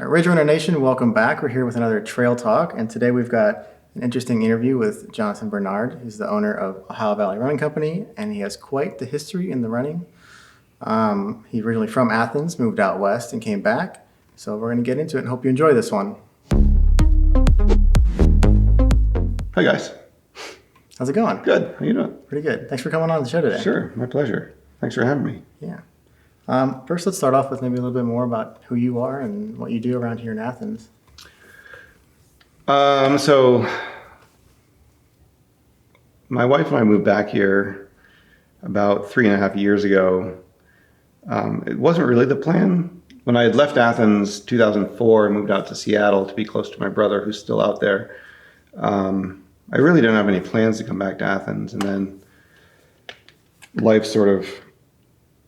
Ridge Runner Nation, welcome back. We're here with another Trail Talk, and today we've got an interesting interview with Jonathan Bernard. He's the owner of Ohio Valley Running Company, and he has quite the history in the running. He's originally from Athens, moved out west, and came back. So we're going to get into it and hope you enjoy this one. Hi, guys. How's it going? Good. How you doing? Pretty good. Thanks for coming on the show today. Sure. My pleasure. Thanks for having me. Yeah. First, let's start off with maybe a little bit more about who you are and what you do around here in Athens. So my wife and I moved back here about 3.5 years ago. It wasn't really the plan. When I had left Athens 2004 and moved out to Seattle to be close to my brother who's still out there, I really didn't have any plans to come back to Athens. And then life sort of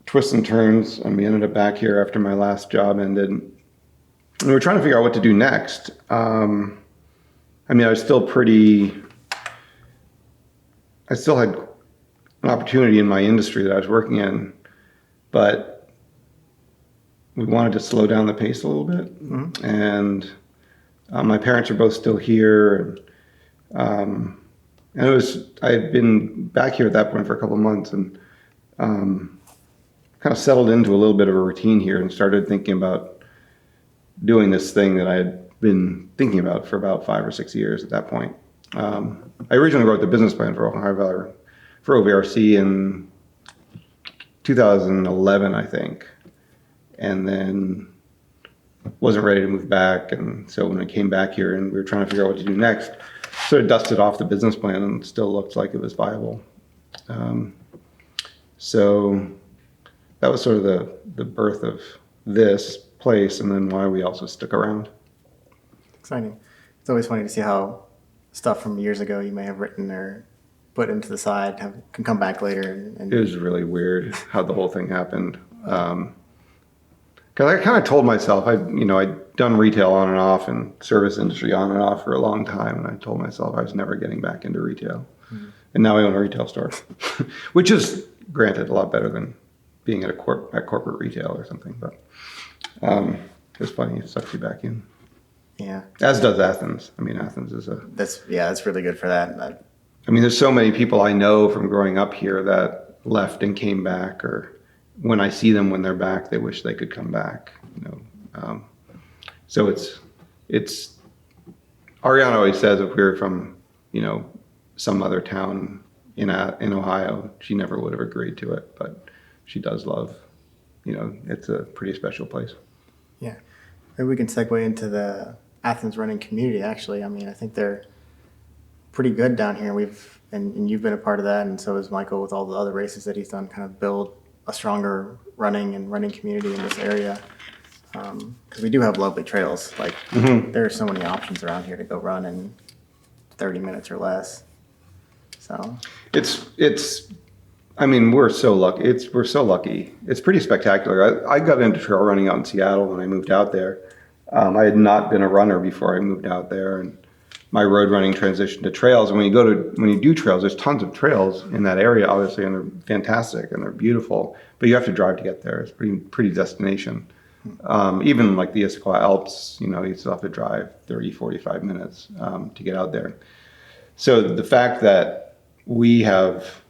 twists and turns, and we ended up back here after my last job ended. And we were trying to figure out what to do next. I still had an opportunity in my industry that I was working in, but we wanted to slow down the pace a little bit. Mm-hmm. And my parents are both still here. And I had been back here at that point for a couple of months and kind of settled into a little bit of a routine here and started thinking about doing this thing that I had been thinking about for about 5 or 6 years at that point. I originally wrote the business plan for Ohio Valley, for OVRC in 2011, I think, and then wasn't ready to move back. And so when I came back here and we were trying to figure out what to do next, sort of dusted off the business plan and still looked like it was viable. So that was sort of the birth of this place, and then why we also stuck around. Exciting. It's always funny to see how stuff from years ago you may have written or put into the side can come back later. And it was really weird how the whole thing happened. Because I kind of told myself, I'd done retail on and off and service industry on and off for a long time, and I told myself I was never getting back into retail. Mm-hmm. And now I own a retail store, which is, granted, a lot better than being at corporate retail or something. But it's funny, it sucks you back in. Yeah. As does Athens. I mean, Athens is that's really good for that. I mean, there's so many people I know from growing up here that left and came back, or when I see them when they're back, they wish they could come back. So it's Ariana always says if we were from some other town in Ohio, she never would have agreed to it, but she does love. It's a pretty special place. Yeah, maybe we can segue into the Athens running community. Actually, I mean, I think they're pretty good down here. And you've been a part of that, and so has Michael with all the other races that he's done. Kind of build a stronger running community in this area, because we do have lovely trails. Like there are so many options around here to go run in 30 minutes or less. So it's. I mean, we're so lucky. We're so lucky. It's pretty spectacular. I got into trail running out in Seattle when I moved out there. I had not been a runner before I moved out there, and my road running transitioned to trails. And when you do trails, there's tons of trails in that area, obviously, and they're fantastic and they're beautiful. But you have to drive to get there. It's pretty destination. Even like the Issaquah Alps, you still have to drive 30, 45 minutes to get out there. So the fact that we have,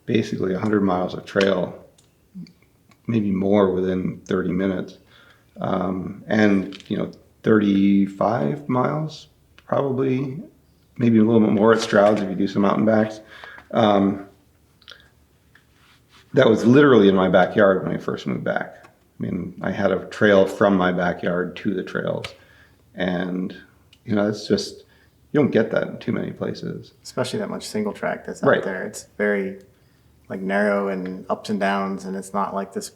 basically 100 miles of trail, maybe more within 30 minutes, and 35 miles, probably, maybe a little bit more at Stroud's if you do some mountain backs. That was literally in my backyard when I first moved back. I mean, I had a trail from my backyard to the trails, and it's just, you don't get that in too many places. Especially that much single track that's out there. It's very narrow and ups and downs, and it's not like this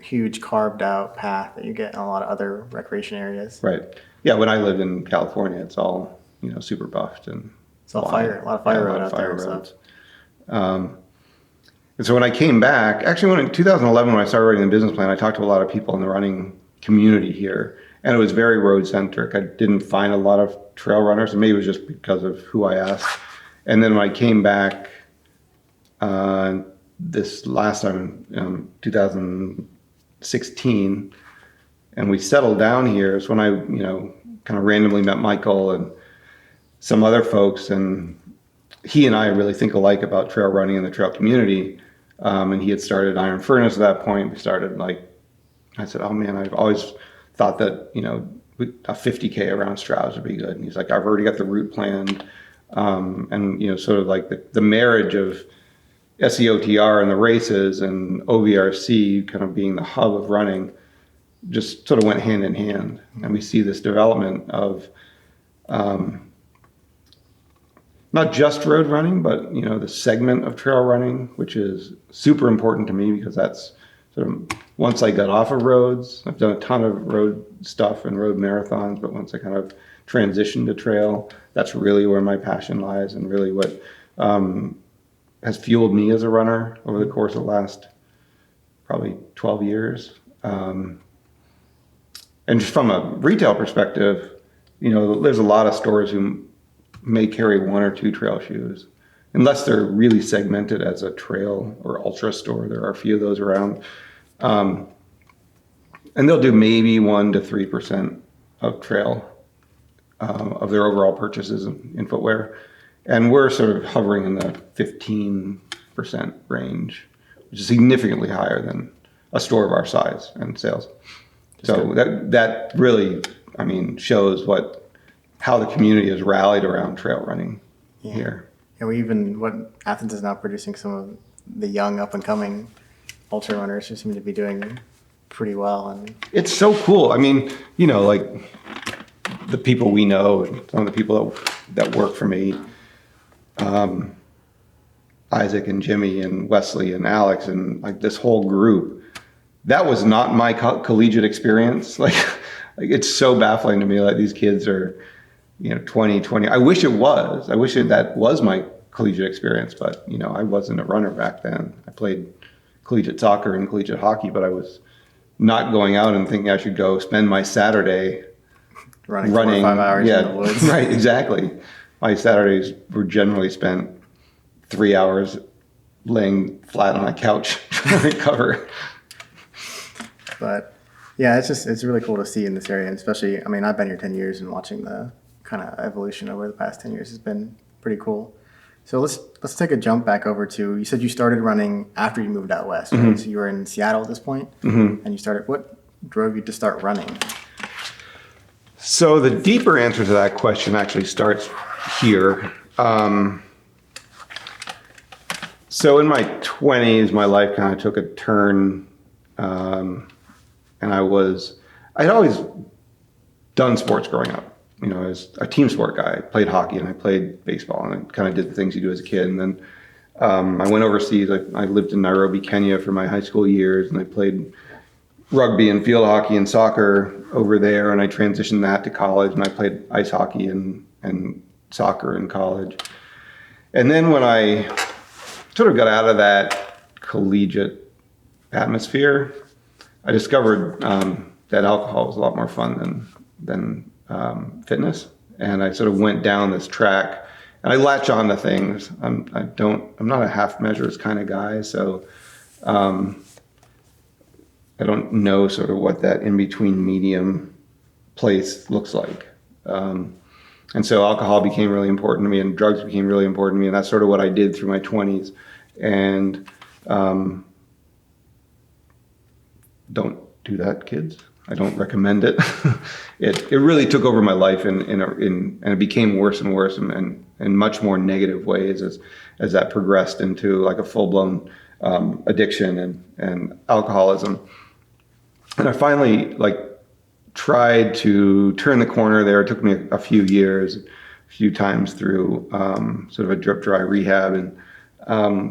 huge carved out path that you get in a lot of other recreation areas. Right. Yeah. When I lived in California, it's all super buffed and it's all a lot of fire road out there. Roads. And so when I came back, actually, in 2011 when I started writing the business plan, I talked to a lot of people in the running community here, and it was very road centric. I didn't find a lot of trail runners, and maybe it was just because of who I asked. And then when I came back this last time, 2016, and we settled down here is when I, kind of randomly met Michael and some other folks, and he and I really think alike about trail running in the trail community. And he had started Iron Furnace at that point. We started I said, oh man, I've always thought that, a 50K around Strauss would be good. And he's like, I've already got the route planned. And, sort of like the marriage of SEOTR and the races and OVRC kind of being the hub of running just sort of went hand in hand. And we see this development of not just road running, but, the segment of trail running, which is super important to me because that's sort of, once I got off of roads, I've done a ton of road stuff and road marathons, but once I kind of transitioned to trail, that's really where my passion lies and really what has fueled me as a runner over the course of the last probably 12 years. And just from a retail perspective, there's a lot of stores who may carry one or two trail shoes, unless they're really segmented as a trail or ultra store. There are a few of those around. And they'll do maybe 1 to 3% of trail of their overall purchases in footwear. And we're sort of hovering in the 15% range, which is significantly higher than a store of our size and sales. So that really, shows how the community has rallied around trail running here. And what Athens is now producing some of the young up and coming ultra runners who seem to be doing pretty well. And it's so cool. The people we know, and some of the people that work for me, Isaac and Jimmy and Wesley and Alex and this whole group, that was not my collegiate experience. It's so baffling to me that these kids are, 20. I wish it was. That was my collegiate experience, but, I wasn't a runner back then. I played collegiate soccer and collegiate hockey, but I was not going out and thinking I should go spend my Saturday running 4 or 5 hours in the woods. Right, exactly. My Saturdays were generally spent 3 hours laying flat on a couch trying to recover. But yeah, it's really cool to see in this area, and especially, I've been here 10 years, and watching the kind of evolution over the past 10 years has been pretty cool. So let's take a jump back over to, you said you started running after you moved out west, right? So you were in Seattle at this point, and you started, what drove you to start running? So the deeper answer to that question actually starts here. So in my 20s, my life kind of took a turn, and I'd always done sports growing up. I was a team sport guy. I played hockey and I played baseball, and I kind of did the things you do as a kid. And then I went overseas. I lived in Nairobi, Kenya for my high school years, and I played rugby and field hockey and soccer over there. And I transitioned that to college, and I played ice hockey and soccer in college. And then when I sort of got out of that collegiate atmosphere, I discovered that alcohol was a lot more fun than fitness, and I sort of went down this track, and I latch on to things. I'm not a half measures kind of guy, so I don't know sort of what that in between medium place looks like. And so alcohol became really important to me, and drugs became really important to me, and that's sort of what I did through my 20s. And don't do that, kids. I don't recommend it. It really took over my life, and it became worse and worse, and in much more negative ways as that progressed into like a full-blown addiction and alcoholism. And I finally tried to turn the corner there. It took me a few years, a few times through sort of a drip dry rehab. And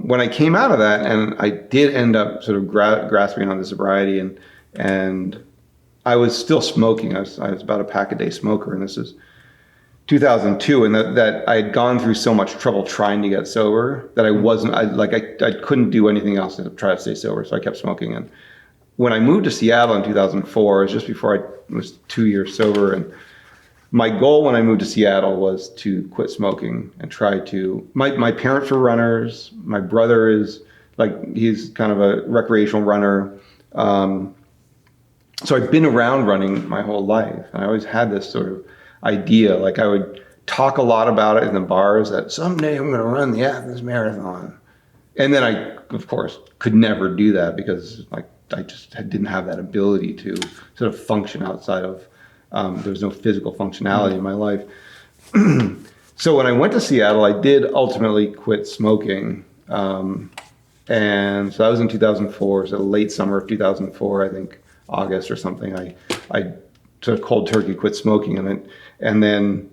when I came out of that, and I did end up sort of grasping onto sobriety, and I was still smoking. I was about a pack a day smoker, and this is 2002, and that I had gone through so much trouble trying to get sober that I couldn't do anything else to try to stay sober, so I kept smoking. And when I moved to Seattle in 2004, it was just before I was 2 years sober, and my goal when I moved to Seattle was to quit smoking and try to. My parents were runners. My brother is he's kind of a recreational runner. So I've been around running my whole life. And I always had this sort of idea, like I would talk a lot about it in the bars that someday I'm going to run the Athens Marathon. And then I, of course, could never do that because like I just didn't have that ability to sort of function outside of, there was no physical functionality in my life. So when I went to Seattle, I did ultimately quit smoking. And so that was in 2004, so late summer of 2004, I think August or something. I sort of cold turkey quit smoking, and then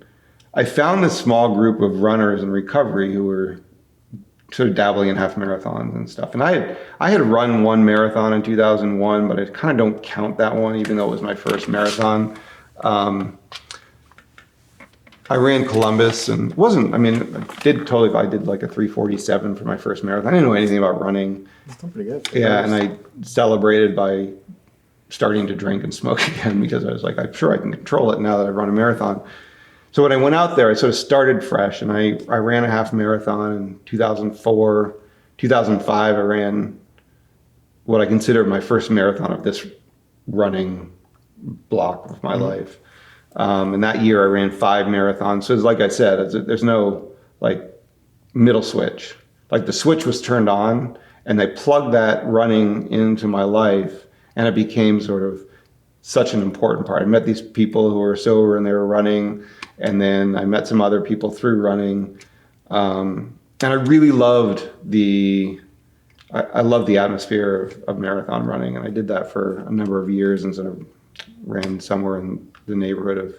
I found this small group of runners in recovery who were sort of dabbling in half marathons and stuff. And I had run one marathon in 2001, but I kind of don't count that one, even though it was my first marathon. I ran Columbus and I did like a 3:47 for my first marathon. I didn't know anything about running. That's still pretty good. Yeah, and I celebrated by starting to drink and smoke again because I was like, I'm sure I can control it now that I've run a marathon. So when I went out there, I sort of started fresh, and I ran a half marathon in 2004. 2005, I ran what I consider my first marathon of this running block of my life. And that year I ran 5 marathons. So it's like I said, there's no like middle switch. Like the switch was turned on and they plugged that running into my life, and it became sort of such an important part. I met these people who were sober and they were running, and then I met some other people through running. And I really loved I loved the atmosphere of marathon running, and I did that for a number of years and sort of ran somewhere in the neighborhood of,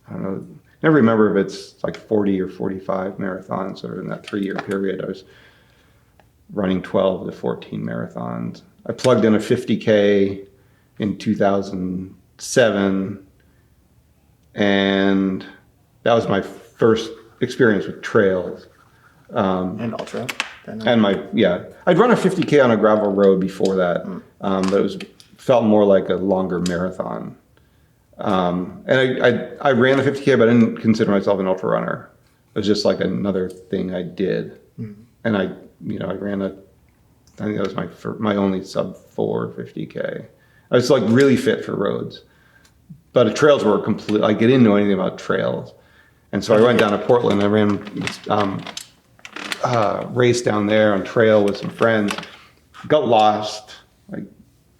I don't know, never remember if it's like 40 or 45 marathons, sort of in that 3-year period. I was running 12 to 14 marathons. I plugged in a 50K in 2007, and that was my first experience with trails. And ultra. And I'd run a 50K on a gravel road before that, but it felt more like a longer marathon. And I ran the 50K, but I didn't consider myself an ultra runner. It was just like another thing I did. And I ran I think that was my only sub 4 50K. I was like really fit for roads, but the trails were complete. I didn't know anything about trails. And so I went down to Portland. I ran race down there on trail with some friends, got lost, like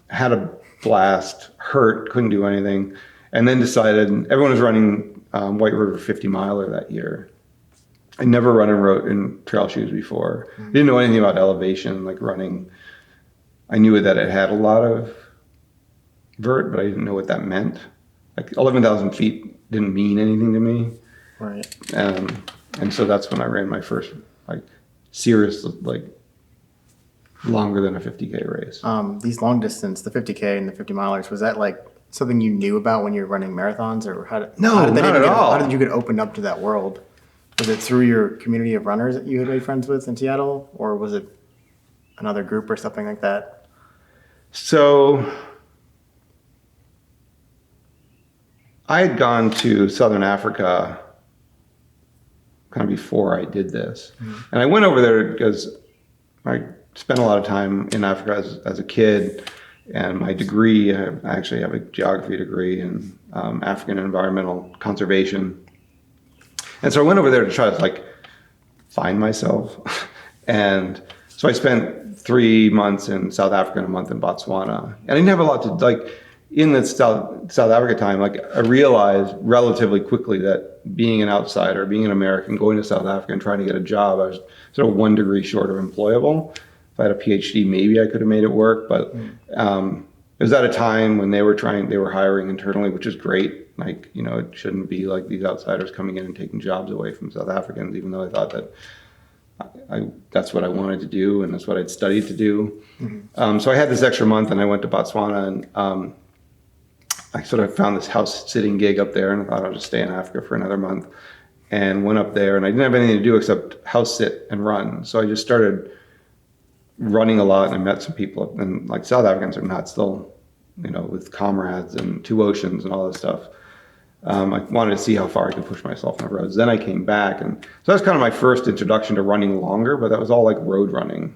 had a blast, hurt, couldn't do anything, and then decided, everyone was running White River 50 miler that year. I'd never run in trail shoes before. Didn't know anything about elevation, like running. I knew that it had a lot of vert, but I didn't know what that meant. Like 11,000 feet didn't mean anything to me. Right. And so that's when I ran my first like serious, like longer than a 50K race. These long distance, the 50K and the 50 milers, was that like something you knew about when you were running marathons, or how did not at all. How did you get opened up to that world? Was it through your community of runners that you had made friends with in Seattle, or was it another group or something like that? So I had gone to Southern Africa kind of before I did this. And I went over there because I spent a lot of time in Africa as a kid, and my degree, I actually have a geography degree in African environmental conservation. And so I went over there to try to like find myself. And so I spent 3 months in South Africa and a month in Botswana. And I didn't have a lot to like, in the South Africa time, like I realized relatively quickly that being an outsider, being an American, going to South Africa and trying to get a job, I was sort of 1 degree short of employable. If I had a PhD, maybe I could have made it work. But it was at a time when they were hiring internally, which is great. Like, it shouldn't be like these outsiders coming in and taking jobs away from South Africans, even though I thought that that's what I wanted to do and that's what I'd studied to do. So I had this extra month and I went to Botswana, and I sort of found this house sitting gig up there, and I thought I'll just stay in Africa for another month, and went up there, and I didn't have anything to do except house sit and run. So I just started running a lot, and I met some people, and like South Africans are not still, with comrades and two oceans and all this stuff. I wanted to see how far I could push myself on the roads. Then I came back, and so that's kind of my first introduction to running longer, but that was all like road running.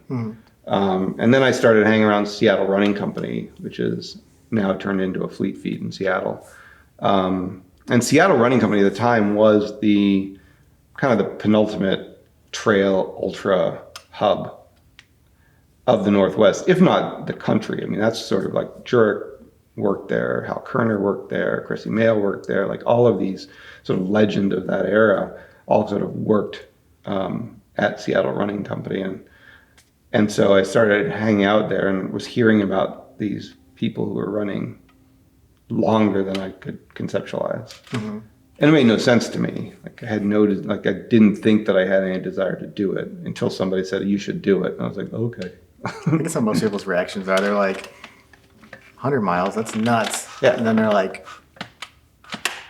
And then I started hanging around Seattle Running Company, which is now turned into a fleet feed in Seattle. And Seattle Running Company at the time was the kind of the penultimate trail ultra hub of the Northwest, if not the country. I mean, that's sort of like Jurek worked there, Hal Kerner worked there, Chrissy Mail worked there, like all of these sort of legend of that era all sort of worked at Seattle Running Company. And so I started hanging out there and was hearing about these people who were running longer than I could conceptualize. Mm-hmm. And it made no sense to me. Like I didn't think that I had any desire to do it until somebody said, you should do it. And I was like, okay. I think that's how most people's reactions are. They're like, 100 miles, that's nuts. Yeah. And then they're like,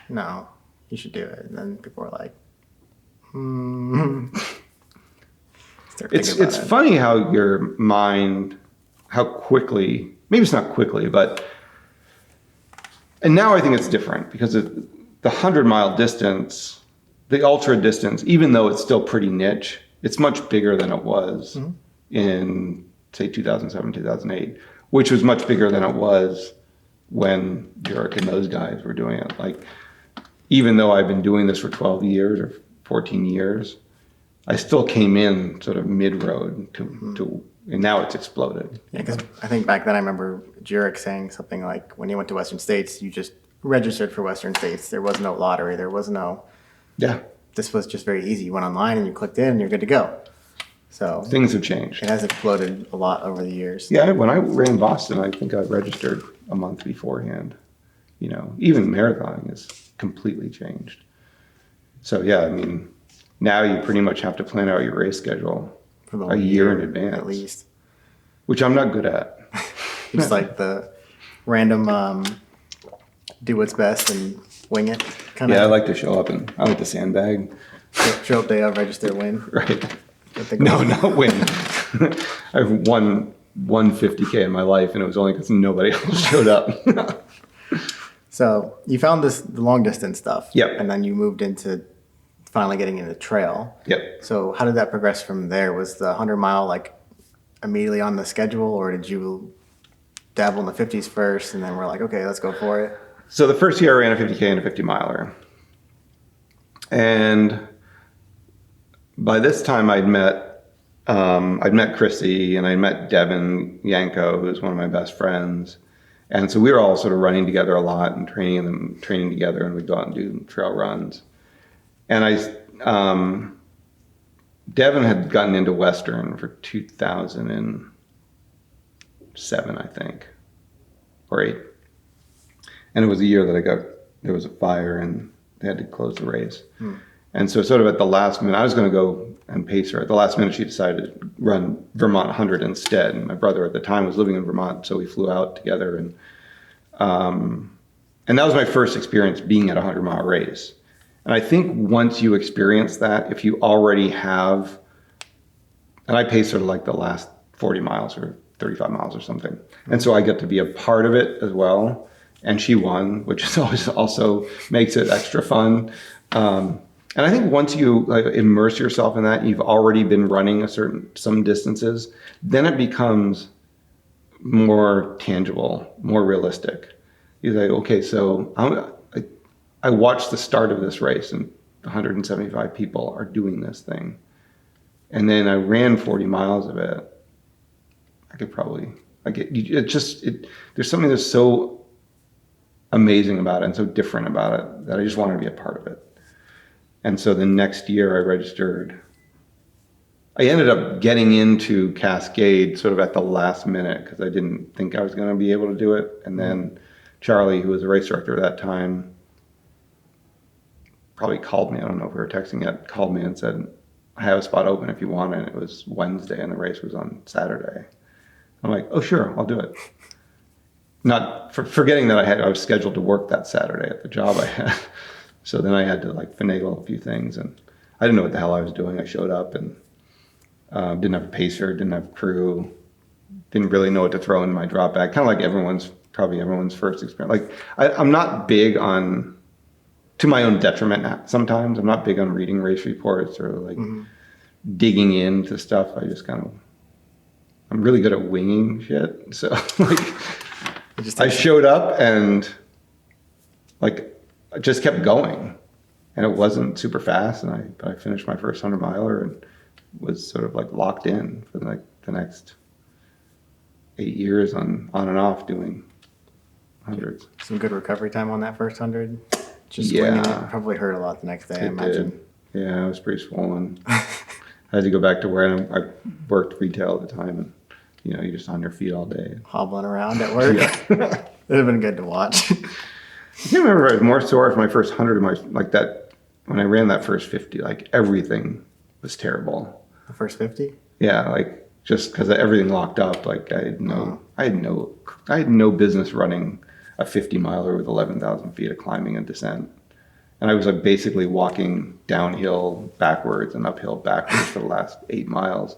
no, you should do it. And then people are like, It's funny how your mind, how quickly, maybe it's not quickly, but, and now I think it's different because the 100-mile distance, the ultra distance, even though it's still pretty niche, it's much bigger than it was in, say, 2007, 2008, which was much bigger than it was when Jurek and those guys were doing it. Like, even though I've been doing this for 12 years or 14 years, I still came in sort of mid-road to and now it's exploded. Yeah, because I think back then I remember Jurek saying something like, when you went to Western States, you just registered for Western States. There was no lottery. There was no... Yeah. This was just very easy. You went online and you clicked in and you're good to go. So things have changed. It has exploded a lot over the years. Yeah, when I ran Boston, I think I registered a month beforehand. You know, even marathoning has completely changed. So yeah, I mean, now you pretty much have to plan out your race schedule for a year in advance, at least. Which I'm not good at. It's like the random do what's best and wing it kind of. Yeah, I like to show up and I like to sandbag. Show up day of, register, win. Right. No, not win. I've won 50K in my life, and it was only because nobody else showed up. So you found the long distance stuff. Yep. And then you moved into finally getting into trail. Yep. So how did that progress from there? Was the 100-mile like immediately on the schedule, or did you dabble in the 50s first, and then we're like, okay, let's go for it? So the first year I ran a 50K and a 50-miler. And by this time I'd met Chrissy and I'd met Devin Yanko, who's one of my best friends. And so we were all sort of running together a lot and training together, and we'd go out and do trail runs. And Devin had gotten into Western for 2007, I think, or 8. And it was a year that there was a fire and they had to close the race. And so sort of at the last minute, I was going to go and pace her. At the last minute, she decided to run Vermont 100 instead. And my brother at the time was living in Vermont, so we flew out together. And that was my first experience being at a 100-mile race. And I think once you experience that, if you already have, and I paced her like the last 40 miles or 35 miles or something. And so I get to be a part of it as well. And she won, which is always also makes it extra fun. And I think once you immerse yourself in that, you've already been running some distances, then it becomes more tangible, more realistic. You're like, okay, so I watched the start of this race and 175 people are doing this thing. And then I ran 40 miles of it. There's something that's so amazing about it and so different about it that I just wanted to be a part of it. And so the next year I ended up getting into Cascade sort of at the last minute because I didn't think I was going to be able to do it. And then Charlie, who was the race director at that time, probably called me. I don't know if we were texting yet, called me and said, I have a spot open if you want it. It was Wednesday and the race was on Saturday. I'm like, oh, sure, I'll do it. Not forgetting that I was scheduled to work that Saturday at the job I had. So then I had to finagle a few things, and I didn't know what the hell I was doing. I showed up and didn't have a pacer, didn't have crew, didn't really know what to throw in my drop bag. Kind of like everyone's first experience. I'm not big on, to my own detriment sometimes, I'm not big on reading race reports or digging into stuff. I just I'm really good at winging shit. So It just I takes, showed up and like I just kept going, and it wasn't super fast. And I finished my first 100 miler and was sort of like locked in for like the next 8 years on and off doing hundreds. some good recovery time on that first 100. Just winging it. Yeah, Probably hurt a lot the next day, I it imagine. did. Yeah, I was pretty swollen. I had to go back to where I worked retail at the time, and you're just on your feet all day. Hobbling around at work. Yeah. It'd have been good to watch. I can't remember if I was more sore for my first 100 of my like that when I ran that first 50. Like everything was terrible. The first 50? Yeah, like just because everything locked up. Like I had no business running a 50 miler with 11,000 feet of climbing and descent, and I was like basically walking downhill backwards and uphill backwards for the last 8 miles.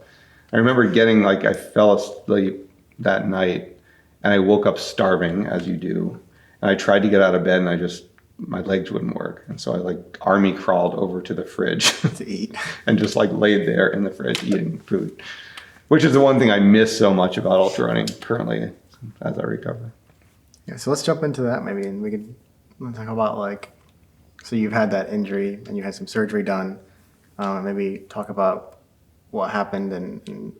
I remember getting like I fell asleep that night, and I woke up starving as you do. And I tried to get out of bed, and my legs wouldn't work. And so I like army crawled over to the fridge To eat. and just like laid there in the fridge eating food, which is the one thing I miss so much about ultra running currently as I recover. Yeah, so let's jump into that maybe, and we could talk about like, so you've had that injury and you had some surgery done. Maybe talk about what happened and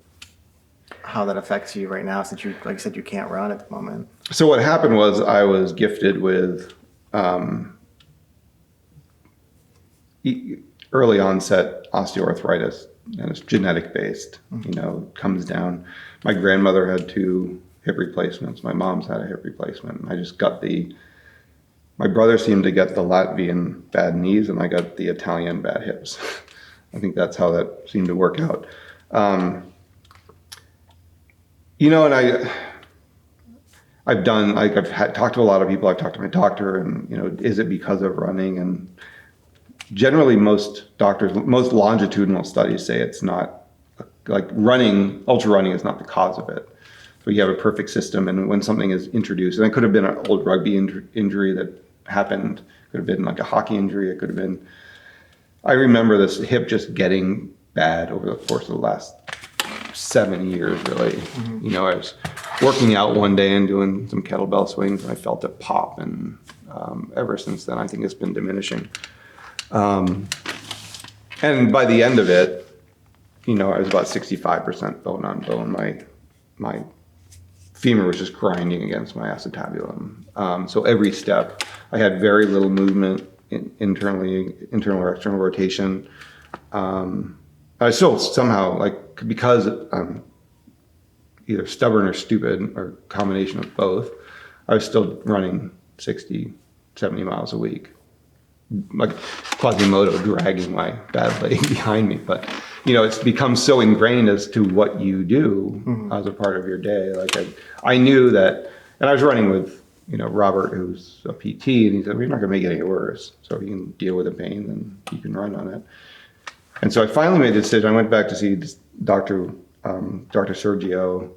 how that affects you right now, since you, like you said, you can't run at the moment. So what happened was I was gifted with early onset osteoarthritis, and it's genetic based. Comes down. My grandmother had 2 hip replacements. My mom's had a hip replacement. I just got my brother seemed to get the Latvian bad knees, and I got the Italian bad hips. I think that's how that seemed to work out. And I've done, like, talked to a lot of people. I've talked to my doctor, and, is it because of running? And generally most longitudinal studies say it's not, like ultra running is not the cause of it. So you have a perfect system, and when something is introduced, and it could have been an old rugby injury that happened, could have been like a hockey injury, it could have been, I remember this hip just getting bad over the course of the last 7 years, really. Mm-hmm. I was working out one day and doing some kettlebell swings, and I felt it pop, and ever since then, I think it's been diminishing. And by the end of it, I was about 65% bone on bone. My femur was just grinding against my acetabulum. So every step, I had very little movement internal or external rotation. I still somehow, because I'm either stubborn or stupid, or a combination of both, I was still running 60, 70 miles a week, like Quasimodo dragging my bad leg behind me. But, it's become so ingrained as to what you do as a part of your day. Like I knew that, and I was running with, Robert, who's a PT, and he said, we're not going to make it any worse. So if you can deal with the pain, then you can run on it. And so I finally made the decision. I went back to see Dr. Sergio,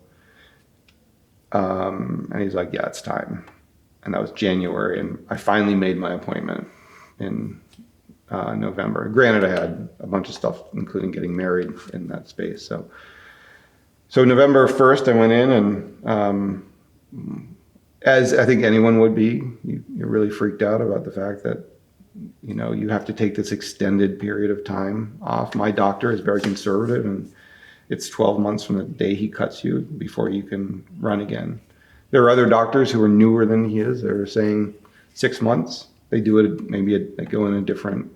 and he's like, yeah, it's time. And that was January, and I finally made my appointment in November. Granted, I had a bunch of stuff, including getting married in that space. So November 1st, I went in, and as I think anyone would be, you're really freaked out about the fact that you have to take this extended period of time off. My doctor is very conservative, and it's 12 months from the day he cuts you before you can run again. There are other doctors who are newer than he is. They're saying 6 months. They do it, they go in a different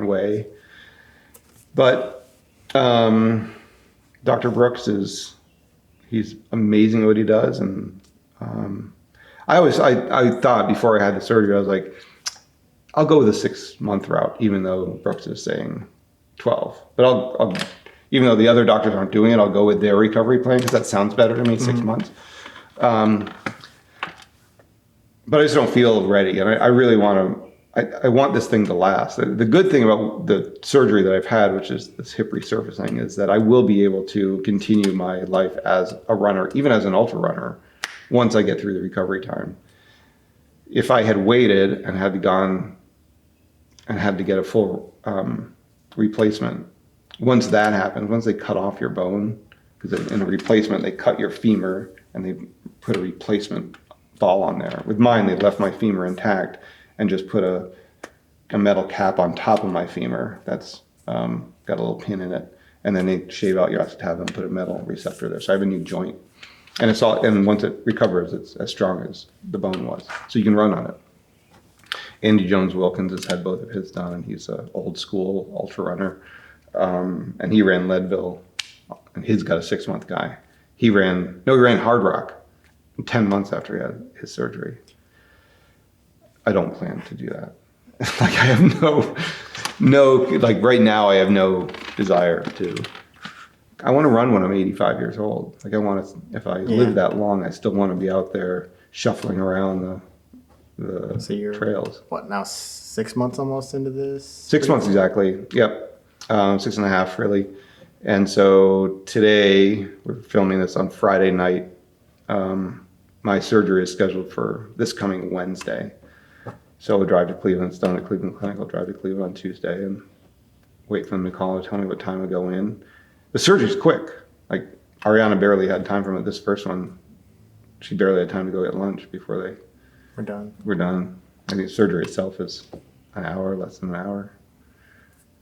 way. But Dr. Brooks he's amazing at what he does. And I thought before I had the surgery, I was like, I'll go with a 6-month route, even though Brooks is saying 12. But I'll even though the other doctors aren't doing it, I'll go with their recovery plan, because that sounds better to me, 6 months. But I just don't feel ready, and I really I want this thing to last. The good thing about the surgery that I've had, which is this hip resurfacing, is that I will be able to continue my life as a runner, even as an ultra runner, once I get through the recovery time. If I had waited and had gone and had to get a full replacement, once that happens, once they cut off your bone, because in a replacement they cut your femur and they put a replacement fall on there. With mine, they left my femur intact and just put a metal cap on top of my femur that's got a little pin in it, and then they shave out your acetabular and put a metal receptor there. So I have a new joint, and it's all. And once it recovers, it's as strong as the bone was, so you can run on it. Andy Jones Wilkins has had both of his done, and he's an old school ultra runner, and he ran Leadville, and he's got a 6-month guy. He ran Hard Rock 10 months after he had his surgery. I don't plan to do that. Like I have no, like right now I have no desire to. I want to run when I'm 85 years old. Like I want to, if I live that long, I still want to be out there shuffling around the So you're, trails. what, now 6 months almost into this? 6 months exactly. Yep. 6.5 really. And so today we're filming this on Friday night. My surgery is scheduled for this coming Wednesday. So I'll drive to Cleveland. It's done at Cleveland Clinic. I'll drive to Cleveland on Tuesday and wait for them to call and tell me what time to go in. The surgery's quick. Like Ariana barely had time from it. This first one, she barely had time to go get lunch before we're done. I think the surgery itself is an hour, less than an hour.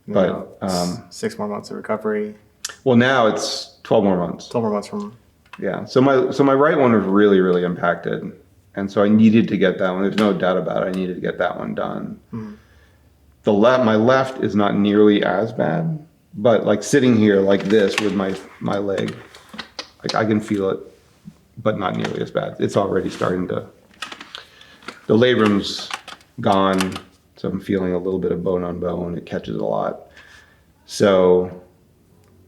But 6 more months of recovery. Well, now it's 12 more months. 12 more months from. Yeah. So my right one was really, really impacted. And so I needed to get that one. There's no doubt about it. I needed to get that one done. Mm-hmm. My left is not nearly as bad, but like sitting here like this with my leg, like I can feel it, but not nearly as bad. It's already starting to, the labrum's gone. So I'm feeling a little bit of bone on bone. It catches a lot. So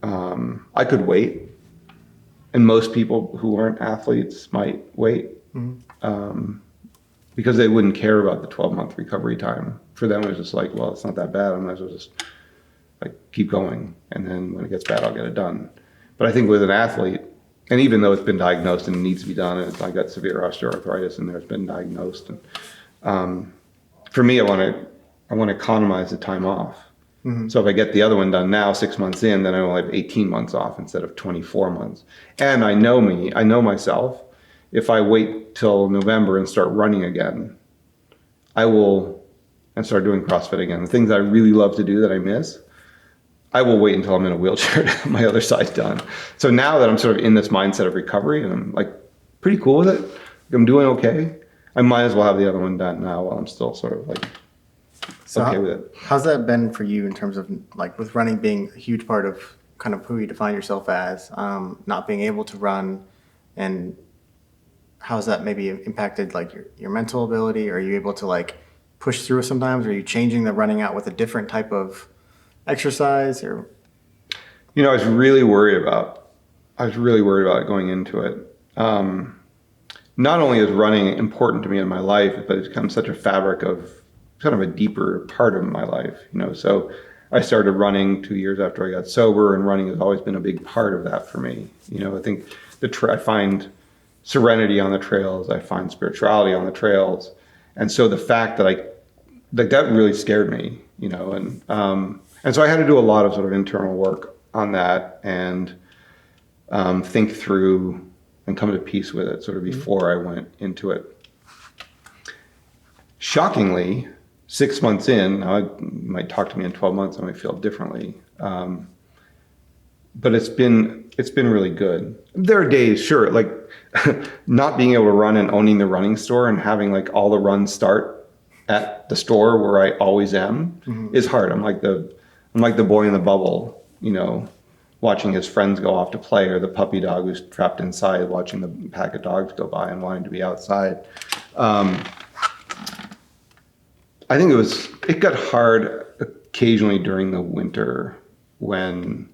I could wait. And most people who aren't athletes might wait. Mm-hmm. Because they wouldn't care about the 12-month recovery time. For them, it was just like, well, it's not that bad. I might as well just like keep going. And then when it gets bad, I'll get it done. But I think with an athlete, and even though it's been diagnosed and it needs to be done, and I got severe osteoarthritis and it's been diagnosed. And for me, I want to economize the time off. Mm-hmm. So if I get the other one done now, 6 months in, then I only have 18 months off instead of 24 months. And I know myself. If I wait till November and start running again, and start doing CrossFit again. The things I really love to do that I miss, I will wait until I'm in a wheelchair to have my other side done. So now that I'm sort of in this mindset of recovery and I'm like pretty cool with it, I'm doing okay, I might as well have the other one done now while I'm still sort of like okay with it. How's that been for you in terms of like with running being a huge part of kind of who you define yourself as, not being able to run, and how's that maybe impacted like your mental ability? Are you able to like push through sometimes? Are you changing the running out with a different type of exercise? Or I was really worried about it going into it. Not only is running important to me in my life, but it's become such a fabric of kind of a deeper part of my life. So I started running 2 years after I got sober, and running has always been a big part of that for me. I think I find serenity on the trails. I find spirituality on the trails. And so the fact that that really scared me, and so I had to do a lot of sort of internal work on that and think through and come to peace with it sort of before I went into it. Shockingly, 6 months in, now you might talk to me in 12 months, I might feel differently. But it's been really good. There are days, sure, like not being able to run and owning the running store and having like all the runs start at the store where I always am is hard. I'm like the boy in the bubble, watching his friends go off to play, or the puppy dog who's trapped inside watching the pack of dogs go by and wanting to be outside. I think it got hard occasionally during the winter when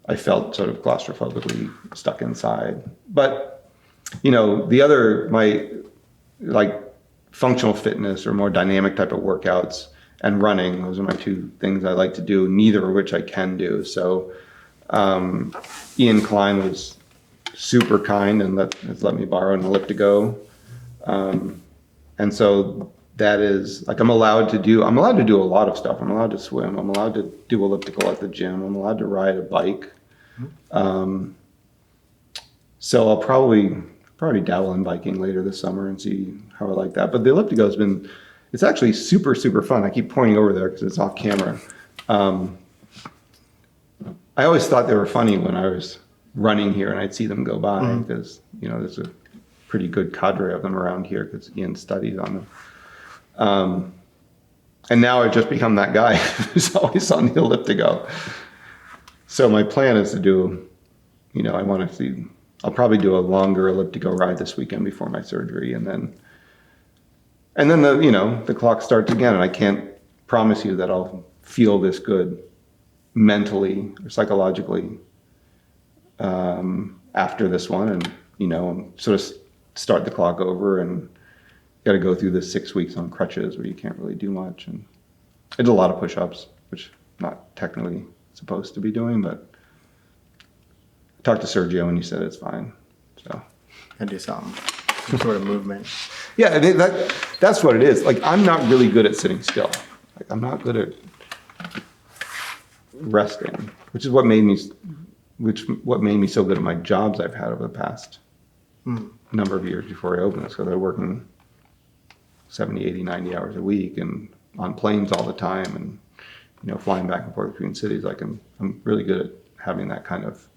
I felt sort of claustrophobically stuck inside. But, my like functional fitness or more dynamic type of workouts and running, those are my two things I like to do, neither of which I can do. So Ian Klein was super kind and has let me borrow an elliptigo. And so that is like, I'm allowed to do a lot of stuff. I'm allowed to swim. I'm allowed to do elliptical at the gym. I'm allowed to ride a bike. So I'll probably probably dabble in biking later this summer and see how I like that. But the elliptico it's actually super, super fun. I keep pointing over there because it's off camera. I always thought they were funny when I was running here and I'd see them go by because, there's a pretty good cadre of them around here because Ian studies on them. And now I've just become that guy who's always on the elliptico. So my plan is to do, I'll probably do a longer elliptico ride this weekend before my surgery. And then the clock starts again. And I can't promise you that I'll feel this good mentally or psychologically after this one. And, sort of start the clock over and got to go through this 6 weeks on crutches where you can't really do much. And I did a lot of push-ups, which I'm not technically supposed to be doing, but I talked to Sergio and he said it's fine. So And do some sort of movement. yeah, that's what it is. Like, I'm not really good at sitting still. Like, I'm not good at resting, which is what made me so good at my jobs I've had over the past number of years before I opened this, because I was working 70, 80, 90 hours a week and on planes all the time and, flying back and forth between cities. Like, I'm really good at having that kind of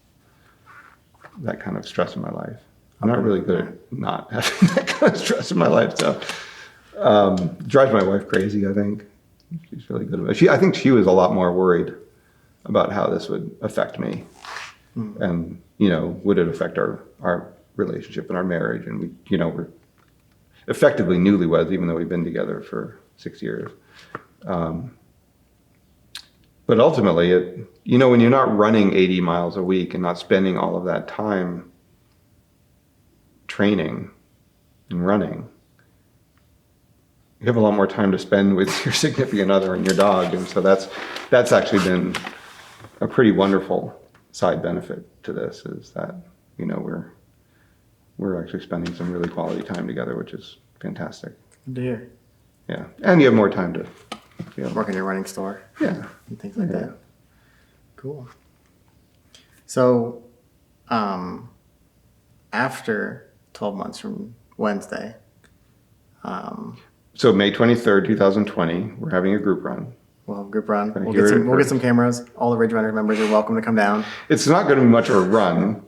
stress in my life. I'm not really good at not having that kind of stress in my life. So, drives my wife crazy, I think. She's really good at it. I think she was a lot more worried about how this would affect me and, would it affect our relationship and our marriage. And we're effectively newlyweds, even though we've been together for 6 years. But ultimately, when you're not running 80 miles a week and not spending all of that time training and running, you have a lot more time to spend with your significant other and your dog. And so that's actually been a pretty wonderful side benefit to this, is that, we're actually spending some really quality time together, which is fantastic. Good to hear. Yeah. And you have more time to Work in your running store. Yeah. And things like that. Cool. So, after 12 months from Wednesday, So May 23rd, 2020, we're having a group run. we'll have a group run. Right, We'll get some cameras. All the Ridge Runner members are welcome to come down. It's not going to be much of a run.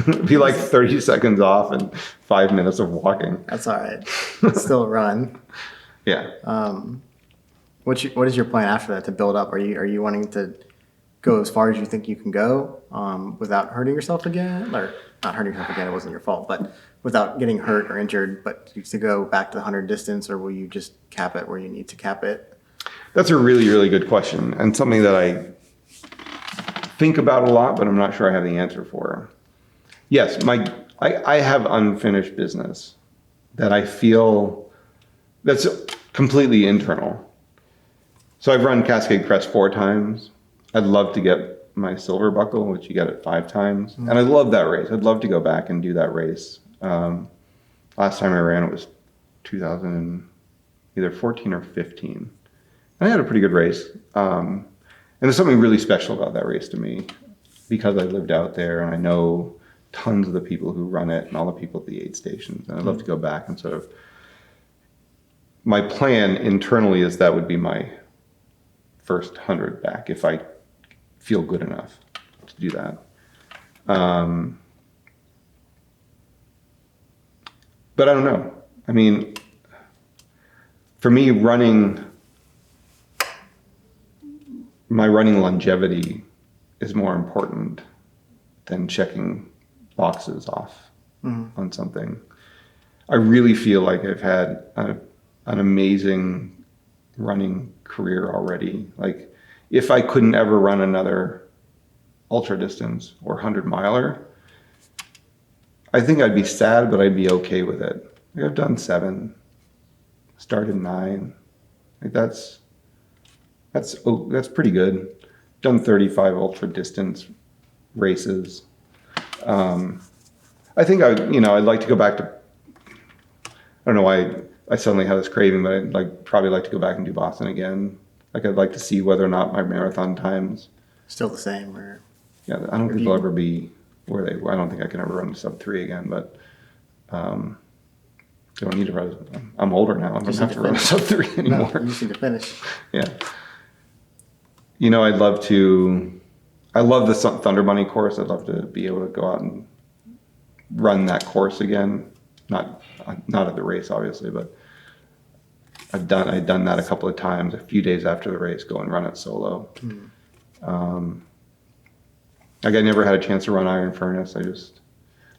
It'll be like 30 seconds off and 5 minutes of walking. That's all right. It's still a run. Yeah. What is your plan after that to build up? Are you wanting to go as far as you think you can go without hurting yourself again? Or not hurting yourself again, it wasn't your fault, but without getting hurt or injured, but to go back to the 100 distance, or will you just cap it where you need to cap it? That's a really, really good question, and something that I think about a lot, but I'm not sure I have the answer for. Yes, I have unfinished business that I feel that's completely internal. So I've run Cascade Crest 4 times. I'd love to get my silver buckle, which you get it 5 times. And I love that race. I'd love to go back and do that race. Last time I ran, it was 2014 or 15. And I had a pretty good race. And there's something really special about that race to me, because I lived out there and I know tons of the people who run it and all the people at the aid stations. And I'd love to go back and sort of, my plan internally is that would be my first 100 back, if I feel good enough to do that. But I don't know. I mean, for me, my running longevity is more important than checking boxes off on something. I really feel like I've had an amazing running career already. Like, if I couldn't ever run another ultra distance or 100 miler, I think I'd be sad, but I'd be okay with it. Like, I've done 7, started 9. Like, that's pretty good. Done 35 ultra distance races. I think I'd like to go back to, I don't know why I suddenly had this craving, but I'd probably like to go back and do Boston again. Like, I'd like to see whether or not my marathon times Still the same, or yeah, I don't think they'll ever be where they were. I don't think I can ever run sub 3 again, but You don't need to run. I'm older now. I don't Just have need to to run a finish. sub 3 anymore. No, you just need to finish. Yeah. I'd love to. I love the Thunder Bunny course. I'd love to be able to go out and run that course again. Not at the race, obviously, but I'd done that a couple of times. A few days after the race, go and run it solo. Like I never had a chance to run Iron Furnace. I just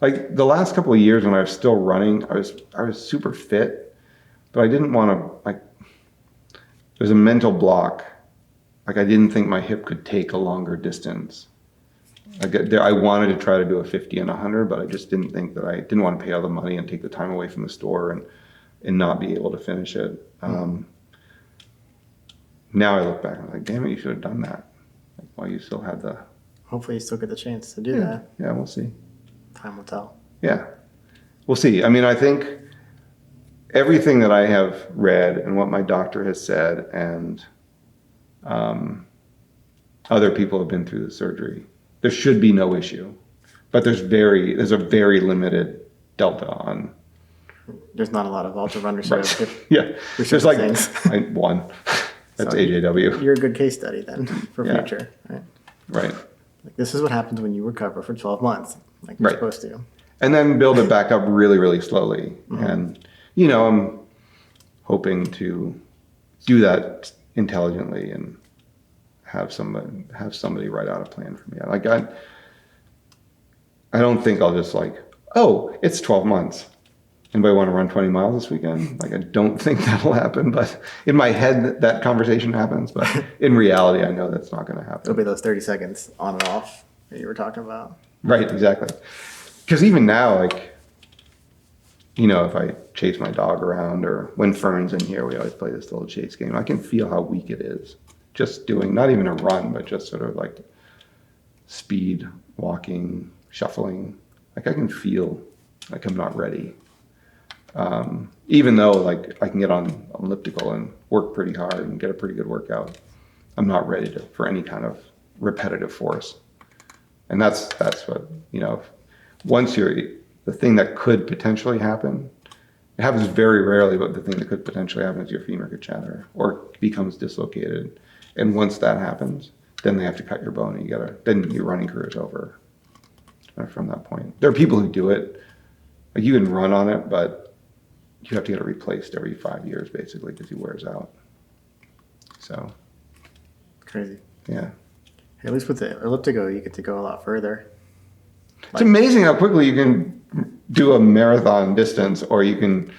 like the last couple of years when I was still running. I was super fit, but I didn't want to like. There's a mental block. Like I didn't think my hip could take a longer distance. I wanted to try to do a 50 and 100, but I just didn't think that I didn't want to pay all the money and take the time away from the store and not be able to finish it. Now I look back and I'm like, damn it, you should have done that. Like, while you still had the. Hopefully you still get the chance to do that. Yeah, we'll see. Time will tell. Yeah, we'll see. I mean, I think everything that I have read and what my doctor has said and other people have been through the surgery, there should be no issue. But there's a very limited delta on. There's not a lot of ultra runners who Right. have Yeah, there's like things. one. That's So AJW. You're a good case study then for Yeah. future, right? Right. Like, this is what happens when you recover for 12 months, like you're Right. supposed to. And then build it back up really, really slowly. And, I'm hoping to do that intelligently and have somebody write out a plan for me. Like, I don't think I'll just like, oh, it's 12 months. Anybody want to run 20 miles this weekend? Like, I don't think that'll happen, but in my head, that conversation happens. But in reality, I know that's not going to happen. It'll be those 30 seconds on and off that you were talking about. Right, exactly. Because even now, like, if I chase my dog around or when Fern's in here, we always play this little chase game. I can feel how weak it is. Just doing, not even a run, but just sort of like speed, walking, shuffling. Like I can feel like I'm not ready. Even though like I can get on elliptical and work pretty hard and get a pretty good workout, I'm not ready for any kind of repetitive force. And that's what, once the thing that could potentially happen, it happens very rarely, but the thing that could potentially happen is your femur could shatter or becomes dislocated. And once that happens, then they have to cut your bone and then your running career is over from that point. There are people who do it. Like you can run on it, but you have to get it replaced every 5 years basically because it wears out. So. Crazy. Yeah. At least with the elliptical, you get to go a lot further. It's amazing how quickly you can do a marathon distance or you can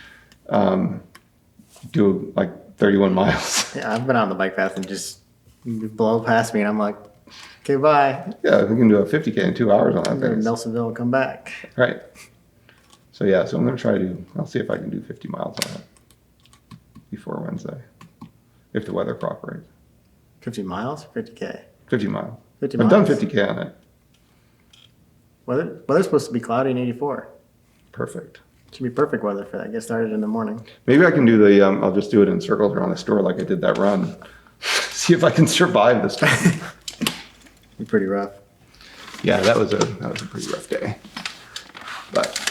do like 31 miles. Yeah, I've been on the bike path and just you blow past me and I'm like, okay, bye. Yeah, we can do a 50K in 2 hours on that Go to thing. Nelsonville and come back. Right. So I'm going to I'll see if I can do 50 miles on it before Wednesday, if the weather cooperates. 50 miles? 50K? 50 miles. 50 I've miles. done 50K on it. Weather's supposed to be cloudy and 84. Perfect. Should be perfect weather for that. Get started in the morning. Maybe I can do I'll just do it in circles around the store like I did that run. See if I can survive this time. Be pretty rough. Yeah, that was a pretty rough day. But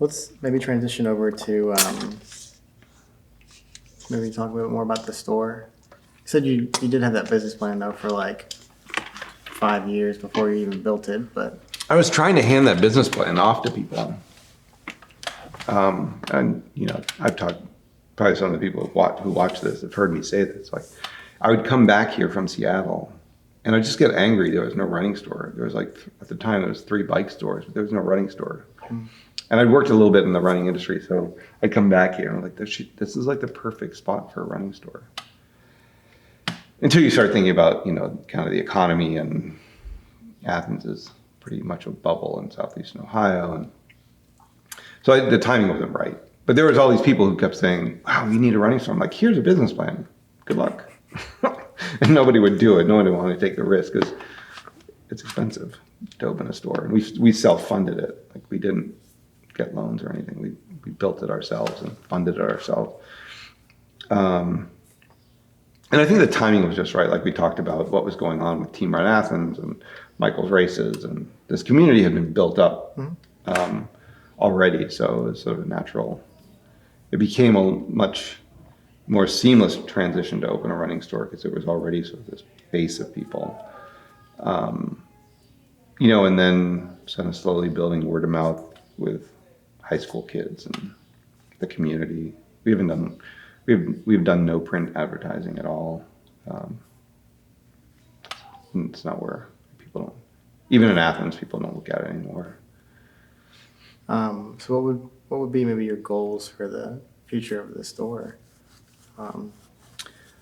Let's maybe transition over to maybe talk a bit more about the store. You said you did have that business plan though for like 5 years before you even built it, but I was trying to hand that business plan off to people. And I've talked, probably some of the people who watch this have heard me say this. Like, I would come back here from Seattle, and I'd just get angry. There was no running store. There was like at the time there was 3 bike stores, but there was no running store. And I'd worked a little bit in the running industry, so I'd come back here and I'm like, this is like the perfect spot for a running store. Until you start thinking about kind of the economy, and Athens is pretty much a bubble in southeastern Ohio, and so the timing wasn't right. But there was all these people who kept saying, wow, you need a running store. I'm like, here's a business plan. Good luck. And nobody would do it. Nobody wanted to take the risk because it's expensive to open a store. And we self-funded it. Like we didn't get loans or anything. We built it ourselves and funded it ourselves. And I think the timing was just right. Like we talked about what was going on with Team Run Athens and Michael's races, and this community had been built up already. So it was sort of natural. It became a much more seamless transition to open a running store because it was already sort of this base of people. And then sort of slowly building word of mouth with high school kids and the community. We've done no print advertising at all. It's not where people don't, even in Athens, people don't look at it anymore. So what would be maybe your goals for the future of the store? I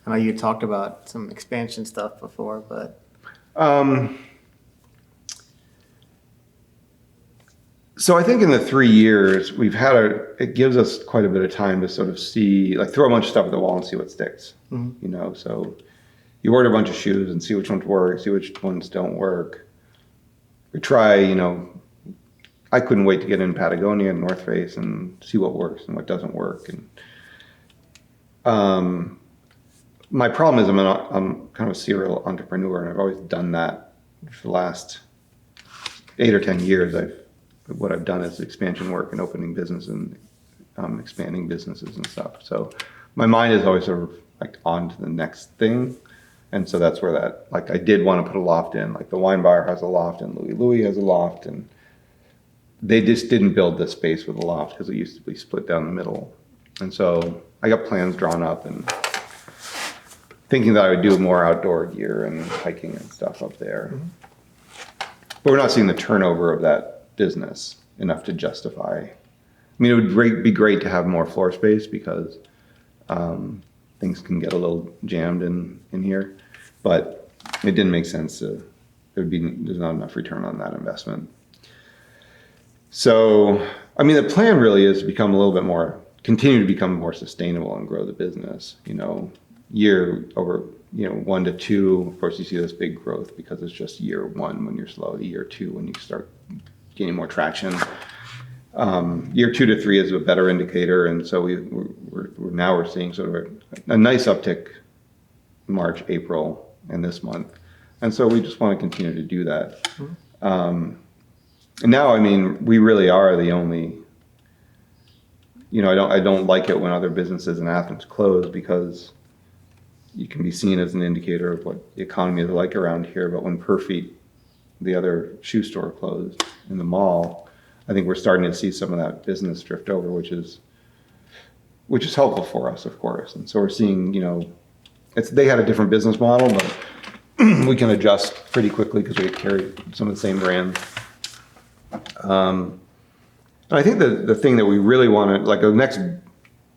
know you talked about some expansion stuff before, but So I think in the 3 years we've had it gives us quite a bit of time to sort of see, like throw a bunch of stuff at the wall and see what sticks. So you order a bunch of shoes and see which ones work, see which ones don't work. We try, I couldn't wait to get in Patagonia and North Face and see what works and what doesn't work. And my problem is I'm kind of a serial entrepreneur, and I've always done that for the last 8 or 10 years. What I've done is expansion work and opening business and expanding businesses and stuff. So my mind is always sort of like on to the next thing. And so that's where that, like I did want to put a loft in, like the Wine Bar has a loft and Louis has a loft, and they just didn't build this space with a loft because it used to be split down the middle. And so I got plans drawn up and thinking that I would do more outdoor gear and hiking and stuff up there. But we're not seeing the turnover of that business enough to justify. I mean, it would be great to have more floor space because things can get a little jammed in here, but it didn't make sense there's not enough return on that investment. So, I mean, the plan really is to continue to become more sustainable and grow the business, year over, 1 to 2, of course you see this big growth because it's just year 1 when you're slow, to year 2 when you start gaining more traction. Year 2 to 3 is a better indicator, and so we're seeing sort of a nice uptick March, April, and this month, and so we just want to continue to do that. And now, I mean, we really are the only. I don't like it when other businesses in Athens close because you can be seen as an indicator of what the economy is like around here. But when Perfeet, the other shoe store, closed in the mall, I think we're starting to see some of that business drift over, which is helpful for us, of course. And so we're seeing, they had a different business model, but we can adjust pretty quickly because we carry some of the same brands. And I think the thing that we really want to, like the next